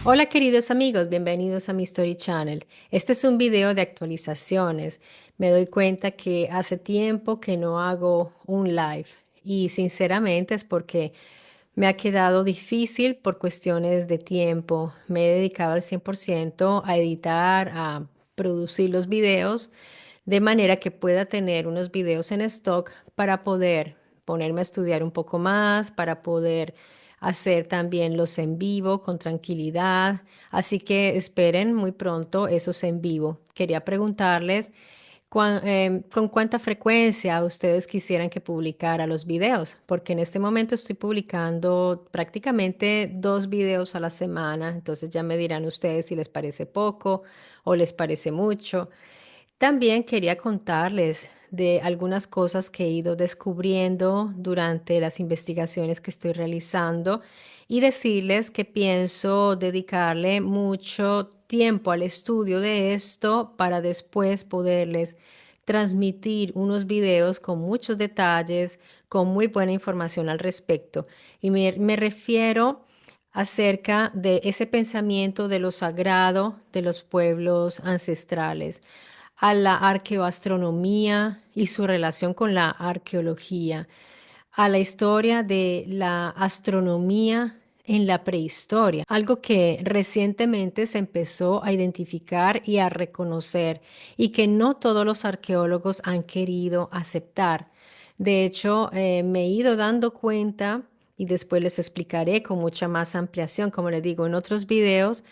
Hola queridos amigos, bienvenidos a mi Story Channel. Este es un video de actualizaciones. Me doy cuenta que hace tiempo que no hago un live y sinceramente es porque me ha quedado difícil por cuestiones de tiempo. Me he dedicado al 100% a editar, a producir los videos de manera que pueda tener unos videos en stock para poder ponerme a estudiar un poco más, para poder hacer también los en vivo con tranquilidad. Así que esperen muy pronto esos en vivo. Quería preguntarles con cuánta frecuencia ustedes quisieran que publicara los videos, porque en este momento estoy publicando prácticamente 2 videos a la semana, entonces ya me dirán ustedes si les parece poco o les parece mucho. También quería contarles de algunas cosas que he ido descubriendo durante las investigaciones que estoy realizando y decirles que pienso dedicarle mucho tiempo al estudio de esto para después poderles transmitir unos videos con muchos detalles, con muy buena información al respecto. Y me refiero acerca de ese pensamiento de lo sagrado de los pueblos ancestrales, a la arqueoastronomía y su relación con la arqueología, a la historia de la astronomía en la prehistoria, algo que recientemente se empezó a identificar y a reconocer y que no todos los arqueólogos han querido aceptar. De hecho, me he ido dando cuenta y después les explicaré con mucha más ampliación, como les digo en otros videos,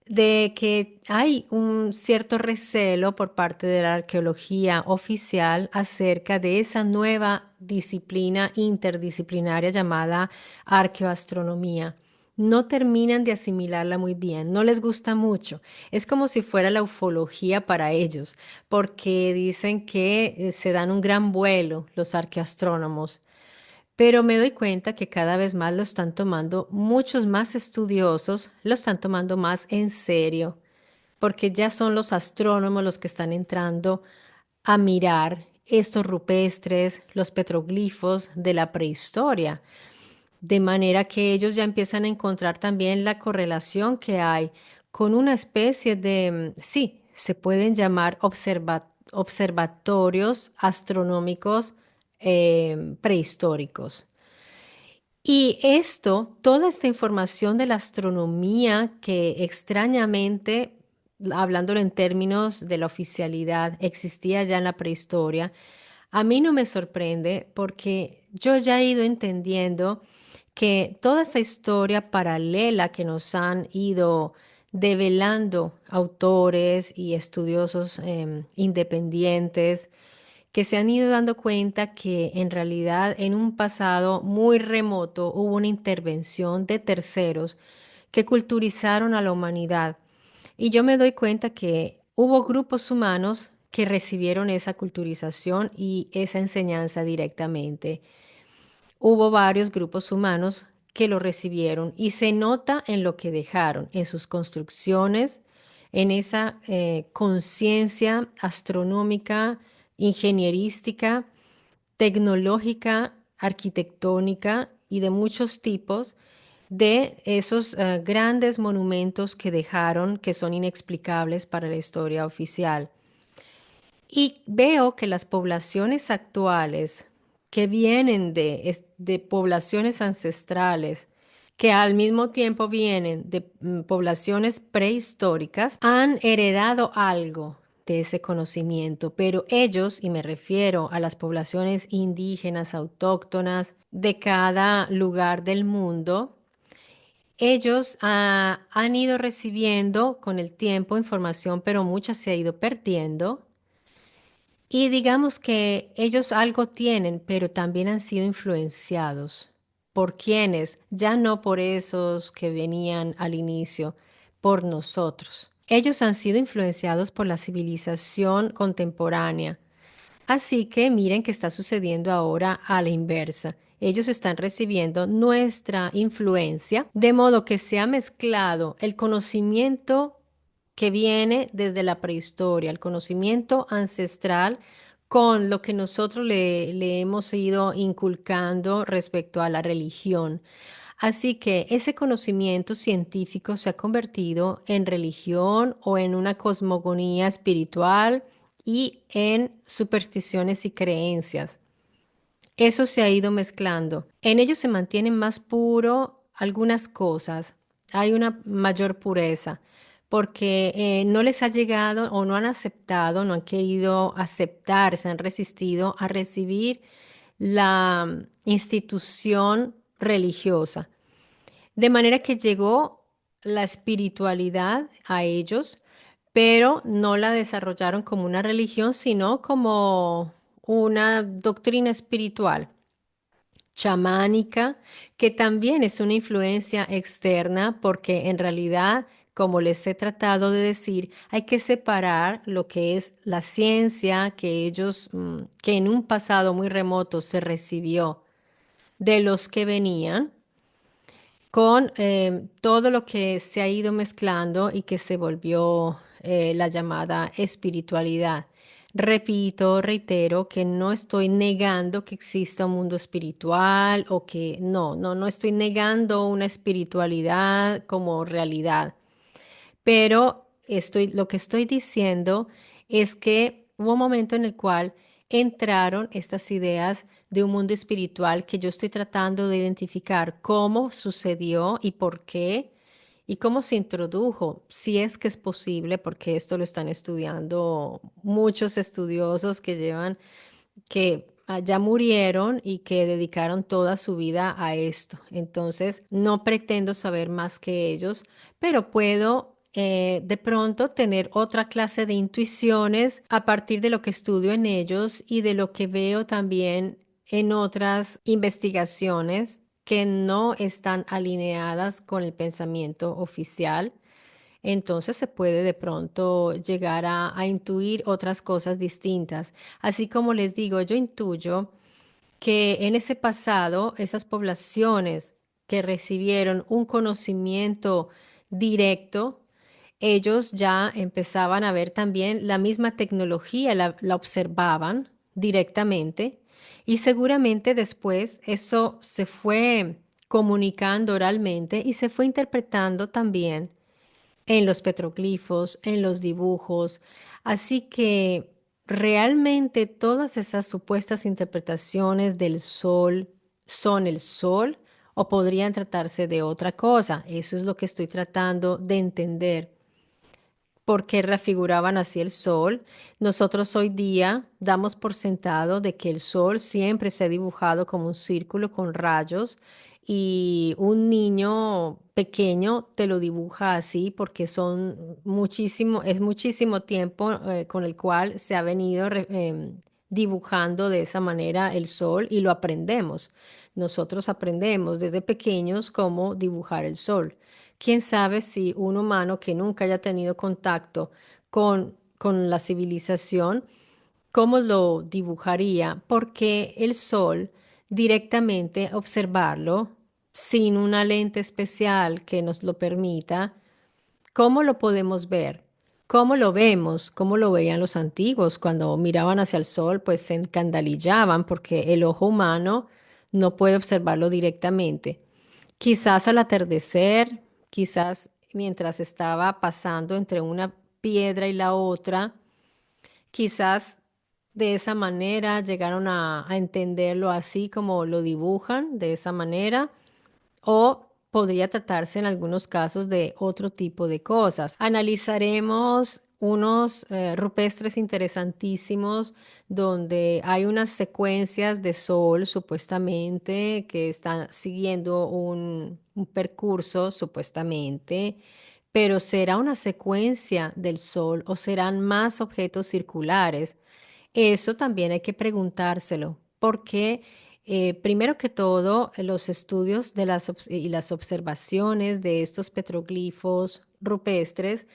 de que hay un cierto recelo por parte de la arqueología oficial acerca de esa nueva disciplina interdisciplinaria llamada arqueoastronomía. No terminan de asimilarla muy bien, no les gusta mucho. Es como si fuera la ufología para ellos, porque dicen que se dan un gran vuelo los arqueoastrónomos. Pero me doy cuenta que cada vez más lo están tomando, muchos más estudiosos lo están tomando más en serio, porque ya son los astrónomos los que están entrando a mirar estos rupestres, los petroglifos de la prehistoria, de manera que ellos ya empiezan a encontrar también la correlación que hay con una especie de, sí, se pueden llamar observatorios astronómicos prehistóricos. Y esto, toda esta información de la astronomía que extrañamente, hablándolo en términos de la oficialidad, existía ya en la prehistoria, a mí no me sorprende porque yo ya he ido entendiendo que toda esa historia paralela que nos han ido develando autores y estudiosos independientes, que se han ido dando cuenta que en realidad en un pasado muy remoto hubo una intervención de terceros que culturizaron a la humanidad. Y yo me doy cuenta que hubo grupos humanos que recibieron esa culturización y esa enseñanza directamente. Hubo varios grupos humanos que lo recibieron y se nota en lo que dejaron, en sus construcciones, en esa conciencia astronómica, ingenierística, tecnológica, arquitectónica y de muchos tipos de esos grandes monumentos que dejaron, que son inexplicables para la historia oficial. Y veo que las poblaciones actuales, que vienen de poblaciones ancestrales, que al mismo tiempo vienen de poblaciones prehistóricas, han heredado algo de ese conocimiento, pero ellos, y me refiero a las poblaciones indígenas, autóctonas de cada lugar del mundo, ellos han ido recibiendo con el tiempo información, pero mucha se ha ido perdiendo. Y digamos que ellos algo tienen, pero también han sido influenciados. ¿Por quiénes? Ya no por esos que venían al inicio, por nosotros. Ellos han sido influenciados por la civilización contemporánea. Así que miren qué está sucediendo ahora a la inversa. Ellos están recibiendo nuestra influencia, de modo que se ha mezclado el conocimiento que viene desde la prehistoria, el conocimiento ancestral, con lo que nosotros le hemos ido inculcando respecto a la religión. Así que ese conocimiento científico se ha convertido en religión o en una cosmogonía espiritual y en supersticiones y creencias. Eso se ha ido mezclando. En ellos se mantienen más puro algunas cosas. Hay una mayor pureza porque no les ha llegado o no han aceptado, no han querido aceptar, se han resistido a recibir la institución religiosa. De manera que llegó la espiritualidad a ellos, pero no la desarrollaron como una religión, sino como una doctrina espiritual chamánica, que también es una influencia externa, porque en realidad, como les he tratado de decir, hay que separar lo que es la ciencia que ellos, que en un pasado muy remoto se recibió de los que venían con todo lo que se ha ido mezclando y que se volvió la llamada espiritualidad. Repito, reitero que no estoy negando que exista un mundo espiritual o que no estoy negando una espiritualidad como realidad. Pero lo que estoy diciendo es que hubo un momento en el cual entraron estas ideas de un mundo espiritual que yo estoy tratando de identificar cómo sucedió y por qué y cómo se introdujo, si es que es posible, porque esto lo están estudiando muchos estudiosos que llevan que ya murieron y que dedicaron toda su vida a esto. Entonces, no pretendo saber más que ellos, pero puedo de pronto tener otra clase de intuiciones a partir de lo que estudio en ellos y de lo que veo también en otras investigaciones que no están alineadas con el pensamiento oficial. Entonces se puede de pronto llegar a intuir otras cosas distintas. Así como les digo, yo intuyo que en ese pasado, esas poblaciones que recibieron un conocimiento directo, ellos ya empezaban a ver también la misma tecnología, la observaban directamente y seguramente después eso se fue comunicando oralmente y se fue interpretando también en los petroglifos, en los dibujos. Así que realmente todas esas supuestas interpretaciones del sol son el sol o podrían tratarse de otra cosa. Eso es lo que estoy tratando de entender por qué refiguraban así el sol. Nosotros hoy día damos por sentado de que el sol siempre se ha dibujado como un círculo con rayos y un niño pequeño te lo dibuja así porque es muchísimo tiempo con el cual se ha venido dibujando de esa manera el sol y lo aprendemos. Nosotros aprendemos desde pequeños cómo dibujar el sol. Quién sabe si un humano que nunca haya tenido contacto con la civilización, cómo lo dibujaría, porque el sol directamente observarlo sin una lente especial que nos lo permita, ¿cómo lo podemos ver? ¿Cómo lo vemos? ¿Cómo lo veían los antiguos? Cuando miraban hacia el sol, pues se encandalillaban porque el ojo humano no puede observarlo directamente. Quizás al atardecer, quizás mientras estaba pasando entre una piedra y la otra, quizás de esa manera llegaron a entenderlo así como lo dibujan, de esa manera, o podría tratarse en algunos casos de otro tipo de cosas. Analizaremos unos rupestres interesantísimos donde hay unas secuencias de sol supuestamente que están siguiendo un percurso supuestamente, pero ¿será una secuencia del sol o serán más objetos circulares? Eso también hay que preguntárselo, porque primero que todo, los estudios y las observaciones de estos petroglifos rupestres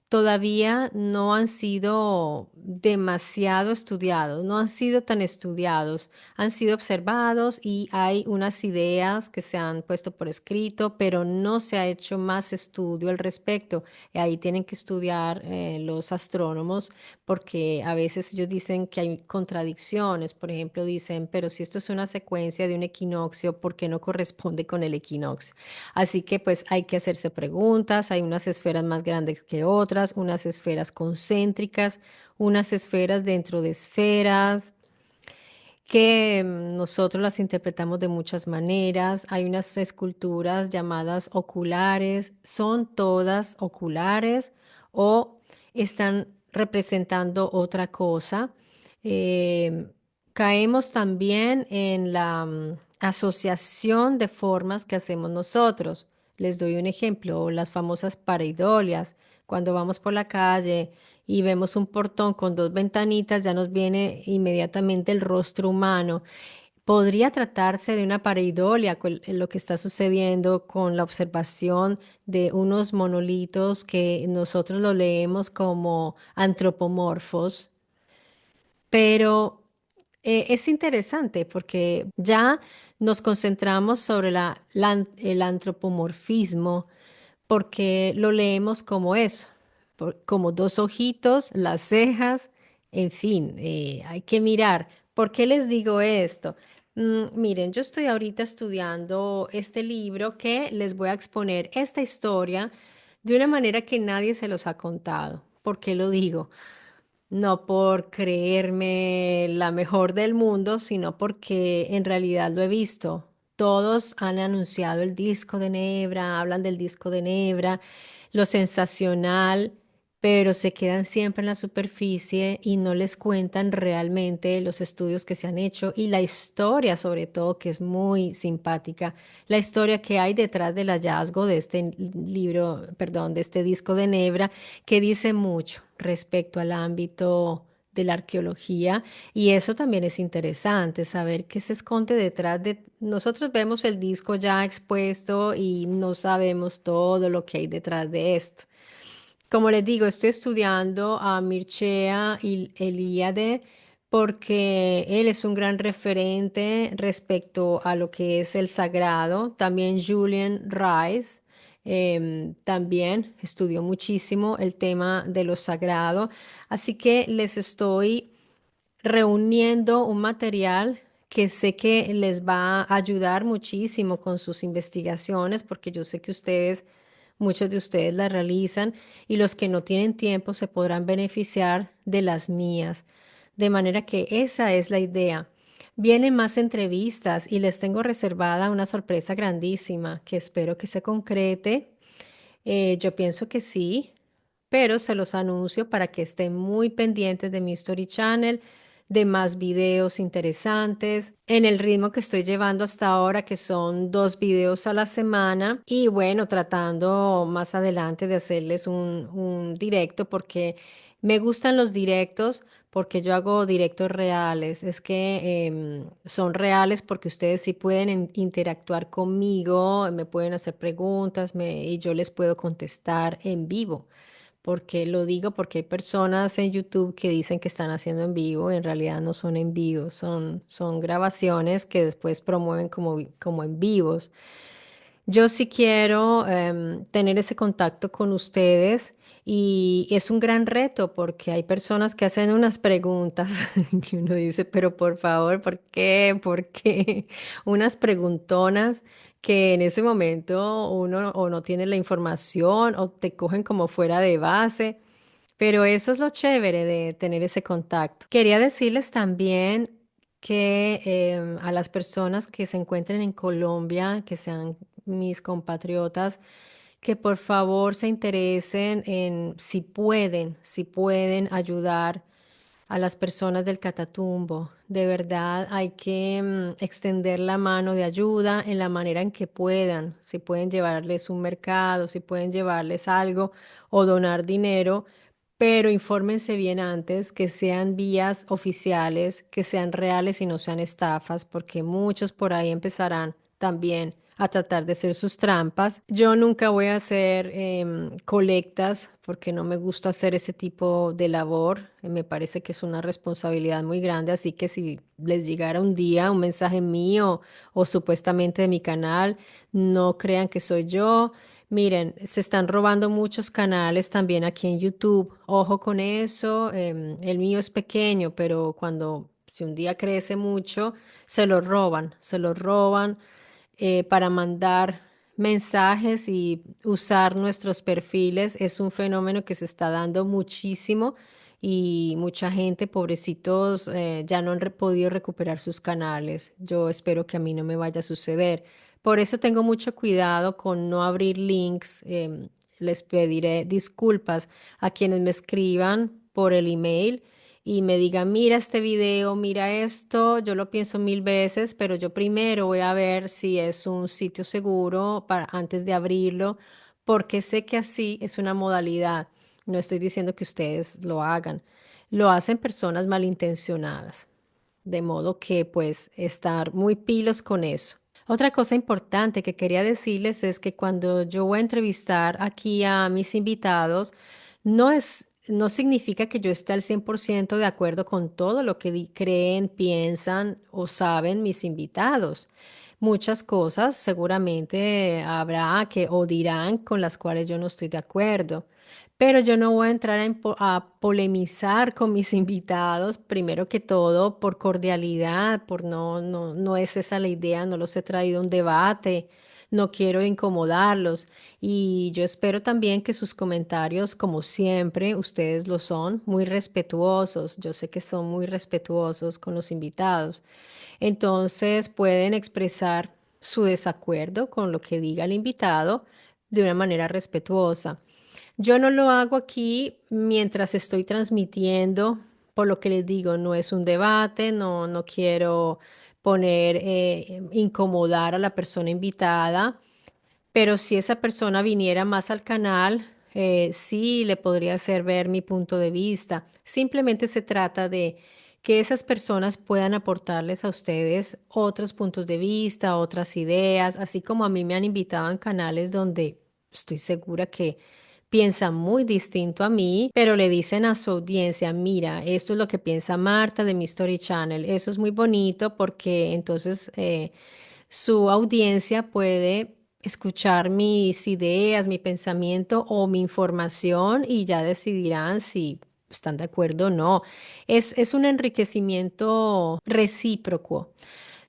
todavía no han sido demasiado estudiados, no han sido tan estudiados, han sido observados y hay unas ideas que se han puesto por escrito, pero no se ha hecho más estudio al respecto. Y ahí tienen que estudiar los astrónomos porque a veces ellos dicen que hay contradicciones. Por ejemplo, dicen, pero si esto es una secuencia de un equinoccio, ¿por qué no corresponde con el equinoccio? Así que pues hay que hacerse preguntas, hay unas esferas más grandes que otras, unas esferas concéntricas, unas esferas dentro de esferas que nosotros las interpretamos de muchas maneras. Hay unas esculturas llamadas oculares, son todas oculares o están representando otra cosa. Em, Caemos también en la asociación de formas que hacemos nosotros. Les doy un ejemplo, las famosas pareidolias. Cuando vamos por la calle y vemos un portón con dos ventanitas, ya nos viene inmediatamente el rostro humano. Podría tratarse de una pareidolia, lo que está sucediendo con la observación de unos monolitos que nosotros lo leemos como antropomorfos, pero es interesante porque ya nos concentramos sobre el antropomorfismo porque lo leemos como eso, como dos ojitos, las cejas, en fin, hay que mirar. ¿Por qué les digo esto? Miren, yo estoy ahorita estudiando este libro que les voy a exponer esta historia de una manera que nadie se los ha contado. ¿Por qué lo digo? No por creerme la mejor del mundo, sino porque en realidad lo he visto. Todos han anunciado el disco de Nebra, hablan del disco de Nebra, lo sensacional, pero se quedan siempre en la superficie y no les cuentan realmente los estudios que se han hecho y la historia, sobre todo, que es muy simpática, la historia que hay detrás del hallazgo de este libro, perdón, de este disco de Nebra que dice mucho respecto al ámbito de la arqueología y eso también es interesante, saber qué se esconde detrás de... Nosotros vemos el disco ya expuesto y no sabemos todo lo que hay detrás de esto. Como les digo, estoy estudiando a Mircea Eliade porque él es un gran referente respecto a lo que es el sagrado. También Julian Rice también estudió muchísimo el tema de lo sagrado. Así que les estoy reuniendo un material que sé que les va a ayudar muchísimo con sus investigaciones, porque yo sé que ustedes, muchos de ustedes la realizan y los que no tienen tiempo se podrán beneficiar de las mías. De manera que esa es la idea. Vienen más entrevistas y les tengo reservada una sorpresa grandísima que espero que se concrete. Yo pienso que sí, pero se los anuncio para que estén muy pendientes de mi Story Channel, de más videos interesantes, en el ritmo que estoy llevando hasta ahora, que son 2 videos a la semana, y bueno, tratando más adelante de hacerles un directo, porque me gustan los directos. Porque yo hago directos reales, es que son reales porque ustedes sí pueden interactuar conmigo, me pueden hacer preguntas y yo les puedo contestar en vivo. Porque lo digo porque hay personas en YouTube que dicen que están haciendo en vivo y en realidad no son en vivo, son grabaciones que después promueven como en vivos. Yo sí quiero tener ese contacto con ustedes y es un gran reto porque hay personas que hacen unas preguntas que uno dice, pero por favor, ¿por qué? ¿Por qué? Unas preguntonas que en ese momento uno o no tiene la información o te cogen como fuera de base. Pero eso es lo chévere de tener ese contacto. Quería decirles también que a las personas que se encuentren en Colombia, que sean mis compatriotas, que por favor se interesen en si pueden ayudar a las personas del Catatumbo. De verdad hay que extender la mano de ayuda en la manera en que puedan. Si pueden llevarles un mercado, si pueden llevarles algo o donar dinero, pero infórmense bien antes, que sean vías oficiales, que sean reales y no sean estafas, porque muchos por ahí empezarán también a tratar de hacer sus trampas. Yo nunca voy a hacer colectas porque no me gusta hacer ese tipo de labor. Me parece que es una responsabilidad muy grande, así que si les llegara un día un mensaje mío o supuestamente de mi canal, no crean que soy yo. Miren, se están robando muchos canales también aquí en YouTube. Ojo con eso. El mío es pequeño, pero cuando si un día crece mucho, se lo roban para mandar mensajes y usar nuestros perfiles. Es un fenómeno que se está dando muchísimo y mucha gente, pobrecitos, ya no han podido recuperar sus canales. Yo espero que a mí no me vaya a suceder. Por eso tengo mucho cuidado con no abrir links. Les pediré disculpas a quienes me escriban por el email y me digan, mira este video, mira esto, yo lo pienso mil veces, pero yo primero voy a ver si es un sitio seguro para, antes de abrirlo, porque sé que así es una modalidad. No estoy diciendo que ustedes lo hagan. Lo hacen personas malintencionadas, de modo que pues estar muy pilos con eso. Otra cosa importante que quería decirles es que cuando yo voy a entrevistar aquí a mis invitados, no significa que yo esté al 100% de acuerdo con todo lo que creen, piensan o saben mis invitados. Muchas cosas seguramente habrá que o dirán con las cuales yo no estoy de acuerdo. Pero yo no voy a entrar a polemizar con mis invitados, primero que todo, por cordialidad, por no es esa la idea, no los he traído a un debate, no quiero incomodarlos. Y yo espero también que sus comentarios, como siempre, ustedes lo son, muy respetuosos. Yo sé que son muy respetuosos con los invitados. Entonces pueden expresar su desacuerdo con lo que diga el invitado de una manera respetuosa. Yo no lo hago aquí mientras estoy transmitiendo, por lo que les digo, no es un debate, no quiero poner, incomodar a la persona invitada. Pero si esa persona viniera más al canal, sí le podría hacer ver mi punto de vista. Simplemente se trata de que esas personas puedan aportarles a ustedes otros puntos de vista, otras ideas, así como a mí me han invitado en canales donde estoy segura que piensan muy distinto a mí, pero le dicen a su audiencia, mira, esto es lo que piensa Marta de mi Story Channel. Eso es muy bonito porque entonces su audiencia puede escuchar mis ideas, mi pensamiento o mi información y ya decidirán si están de acuerdo o no. Es un enriquecimiento recíproco.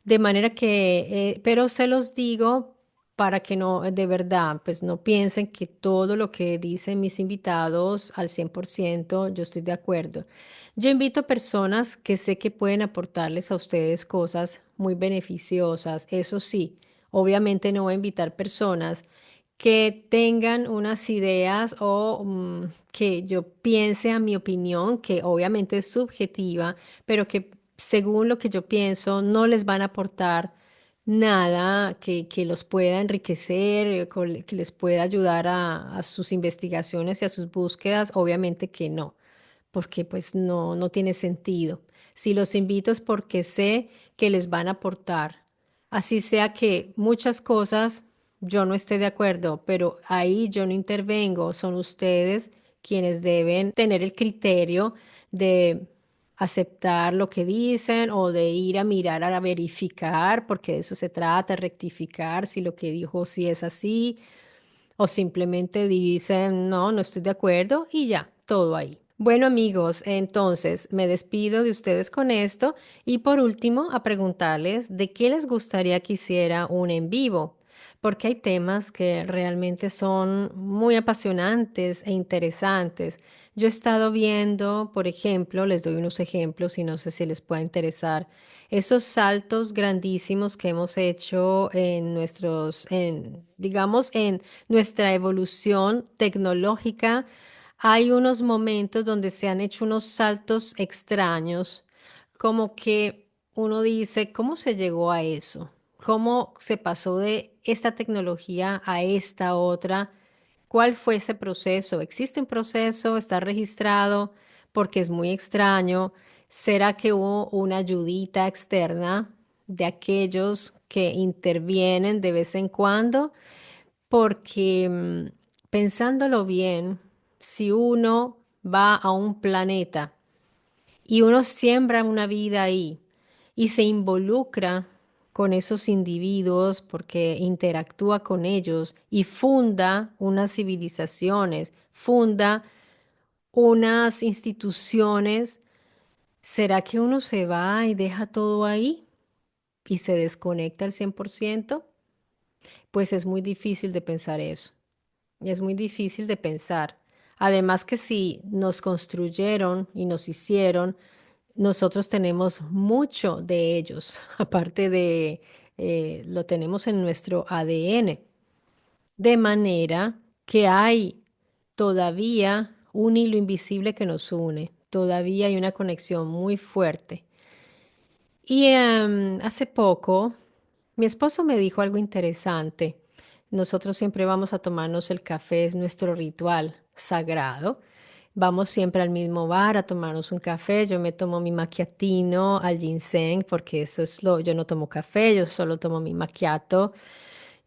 De manera que, pero se los digo para que no, de verdad, pues no piensen que todo lo que dicen mis invitados al 100% yo estoy de acuerdo. Yo invito personas que sé que pueden aportarles a ustedes cosas muy beneficiosas. Eso sí, obviamente no voy a invitar personas que tengan unas ideas o que yo piense a mi opinión, que obviamente es subjetiva, pero que según lo que yo pienso no les van a aportar nada que los pueda enriquecer, que les pueda ayudar a sus investigaciones y a sus búsquedas, obviamente que no porque pues no tiene sentido. Si los invito es porque sé que les van a aportar. Así sea que muchas cosas yo no esté de acuerdo, pero ahí yo no intervengo, son ustedes quienes deben tener el criterio de aceptar lo que dicen o de ir a mirar a verificar, porque de eso se trata, rectificar si lo que dijo sí es así, o simplemente dicen no estoy de acuerdo y ya, todo ahí. Bueno amigos, entonces me despido de ustedes con esto y por último a preguntarles de qué les gustaría que hiciera un en vivo, porque hay temas que realmente son muy apasionantes e interesantes. Yo he estado viendo, por ejemplo, les doy unos ejemplos y no sé si les puede interesar, esos saltos grandísimos que hemos hecho en digamos, en nuestra evolución tecnológica. Hay unos momentos donde se han hecho unos saltos extraños, como que uno dice, ¿cómo se llegó a eso? ¿Cómo se pasó de esta tecnología a esta otra? ¿Cuál fue ese proceso? ¿Existe un proceso? ¿Está registrado? Porque es muy extraño. ¿Será que hubo una ayudita externa? de aquellos que intervienen de vez en cuando, porque pensándolo bien, si uno va a un planeta y uno siembra una vida ahí y se involucra con esos individuos porque interactúa con ellos y funda unas civilizaciones, funda unas instituciones, ¿será que uno se va y deja todo ahí y se desconecta al 100%? Pues es muy difícil de pensar eso. Es muy difícil de pensar. Además que si nos construyeron y nos hicieron, nosotros tenemos mucho de ellos, aparte de, lo tenemos en nuestro ADN. De manera que hay todavía un hilo invisible que nos une, todavía hay una conexión muy fuerte. Y hace poco, mi esposo me dijo algo interesante. Nosotros siempre vamos a tomarnos el café, es nuestro ritual sagrado. Vamos siempre al mismo bar a tomarnos un café. Yo me tomo mi macchiatino al ginseng porque eso es yo no tomo café, yo solo tomo mi macchiato.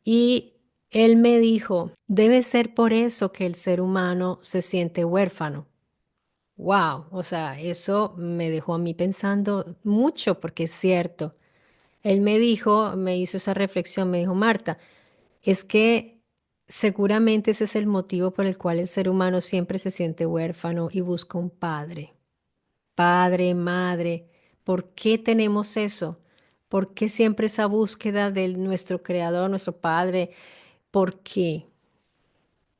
Y él me dijo, debe ser por eso que el ser humano se siente huérfano. Wow, o sea, eso me dejó a mí pensando mucho porque es cierto. Él me dijo, me hizo esa reflexión, me dijo, Marta, es que seguramente ese es el motivo por el cual el ser humano siempre se siente huérfano y busca un padre. Padre, madre, ¿por qué tenemos eso? ¿Por qué siempre esa búsqueda de nuestro creador, nuestro padre? ¿Por qué?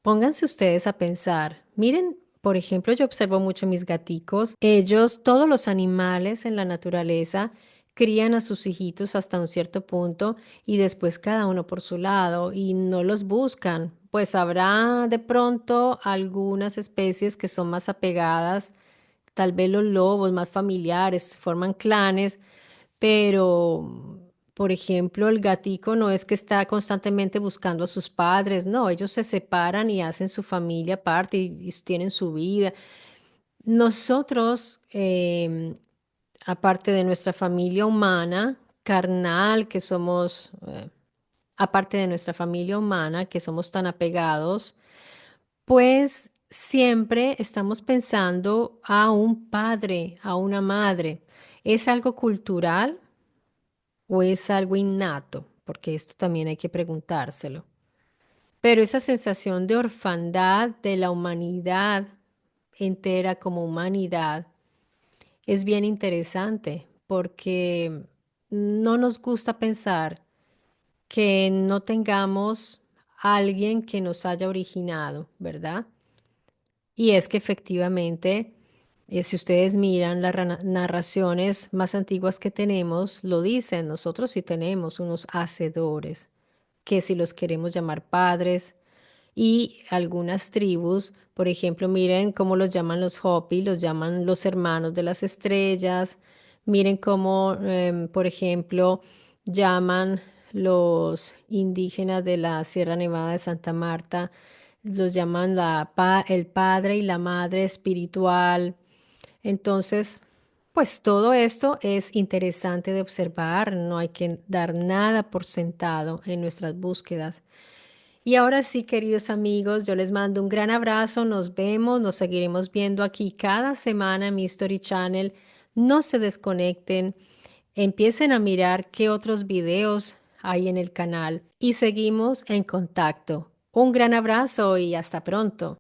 Pónganse ustedes a pensar. Miren, por ejemplo, yo observo mucho mis gaticos. Ellos, todos los animales en la naturaleza, crían a sus hijitos hasta un cierto punto y después cada uno por su lado y no los buscan. Pues habrá de pronto algunas especies que son más apegadas, tal vez los lobos más familiares, forman clanes, pero, por ejemplo, el gatico no es que está constantemente buscando a sus padres, no, ellos se separan y hacen su familia aparte y tienen su vida. Nosotros, aparte de nuestra familia humana, carnal, que somos, aparte de nuestra familia humana, que somos tan apegados, pues siempre estamos pensando a un padre, a una madre. ¿Es algo cultural? ¿O es algo innato? Porque esto también hay que preguntárselo. Pero esa sensación de orfandad de la humanidad entera como humanidad es bien interesante porque no nos gusta pensar que no tengamos alguien que nos haya originado, ¿verdad? Y es que efectivamente, si ustedes miran las narraciones más antiguas que tenemos, lo dicen, nosotros sí tenemos unos hacedores, que si los queremos llamar padres, y algunas tribus, por ejemplo, miren cómo los llaman los Hopi, los llaman los hermanos de las estrellas, miren cómo, por ejemplo, llaman los indígenas de la Sierra Nevada de Santa Marta, los llaman el padre y la madre espiritual. Entonces, pues todo esto es interesante de observar, no hay que dar nada por sentado en nuestras búsquedas. Y ahora sí, queridos amigos, yo les mando un gran abrazo, nos vemos, nos seguiremos viendo aquí cada semana en mi Story Channel. No se desconecten, empiecen a mirar qué otros videos hay en el canal y seguimos en contacto. Un gran abrazo y hasta pronto.